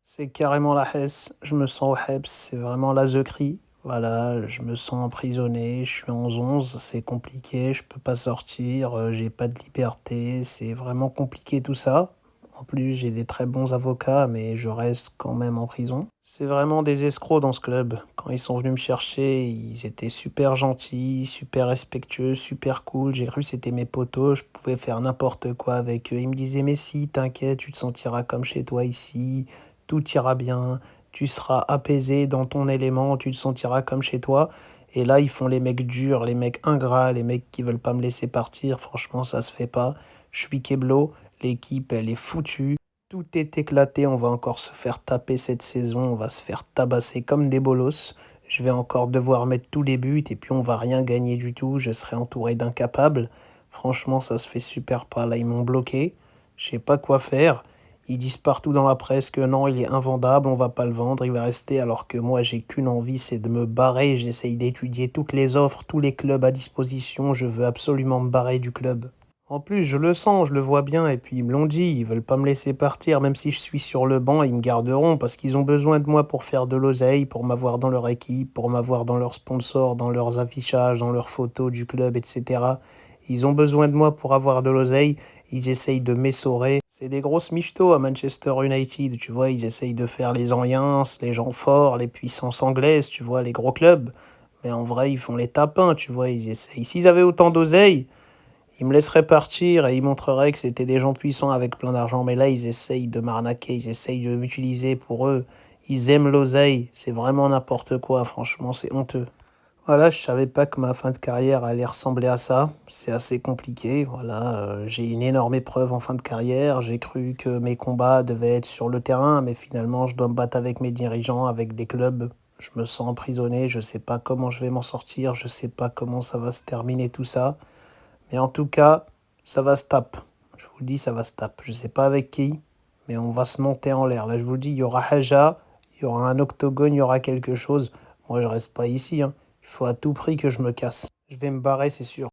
C'est carrément la Hesse, je me sens au Heps, c'est vraiment la zeuterie. Voilà, je me sens emprisonné, je suis en 11, c'est compliqué, je peux pas sortir, j'ai pas de liberté, c'est vraiment compliqué tout ça. En plus, j'ai des très bons avocats, mais je reste quand même en prison. C'est vraiment des escrocs dans ce club. Quand ils sont venus me chercher, ils étaient super gentils, super respectueux, super cool. J'ai cru que c'était mes potos, je pouvais faire n'importe quoi avec eux. Ils me disaient, mais si, t'inquiète, tu te sentiras comme chez toi ici, tout ira bien, tu seras apaisé dans ton élément, tu te sentiras comme chez toi. Et là, ils font les mecs durs, les mecs ingrats, les mecs qui veulent pas me laisser partir. Franchement, ça se fait pas. Je suis Keblo, l'équipe, elle est foutue. Tout est éclaté, on va encore se faire taper cette saison, on va se faire tabasser comme des bolos. Je vais encore devoir mettre tous les buts et puis on va rien gagner du tout. Je serai entouré d'incapables. Franchement, ça se fait super pas. Là, ils m'ont bloqué. Je sais pas quoi faire. Ils disent partout dans la presse que non, il est invendable, on va pas le vendre, il va rester, alors que moi j'ai qu'une envie, c'est de me barrer. J'essaye d'étudier toutes les offres, tous les clubs à disposition, je veux absolument me barrer du club. En plus, je le sens, je le vois bien, et puis ils me l'ont dit, ils veulent pas me laisser partir, même si je suis sur le banc, ils me garderont, parce qu'ils ont besoin de moi pour faire de l'oseille, pour m'avoir dans leur équipe, pour m'avoir dans leurs sponsors, dans leurs affichages, dans leurs photos du club, etc. Ils ont besoin de moi pour avoir de l'oseille, ils essayent de m'essorer. C'est des grosses michtos à Manchester United, tu vois, ils essayent de faire les anciens, les gens forts, les puissances anglaises, tu vois, les gros clubs. Mais en vrai, ils font les tapins, tu vois, ils essayent. S'ils avaient autant d'oseille, ils me laisseraient partir et ils montreraient que c'était des gens puissants avec plein d'argent. Mais là, ils essayent de m'arnaquer, ils essayent de m'utiliser pour eux. Ils aiment l'oseille, c'est vraiment n'importe quoi, franchement, c'est honteux. Voilà, je savais pas que ma fin de carrière allait ressembler à ça. C'est assez compliqué. Voilà, j'ai une énorme épreuve en fin de carrière. J'ai cru que mes combats devaient être sur le terrain, mais finalement, je dois me battre avec mes dirigeants, avec des clubs. Je me sens emprisonné. Je sais pas comment je vais m'en sortir. Je sais pas comment ça va se terminer tout ça. Mais en tout cas, ça va se taper. Je vous le dis, ça va se taper. Je sais pas avec qui, mais on va se monter en l'air. Là, je vous le dis, il y aura Haja, il y aura un octogone, il y aura quelque chose. Moi, je reste pas ici, hein. Il faut à tout prix que je me casse. Je vais me barrer, c'est sûr.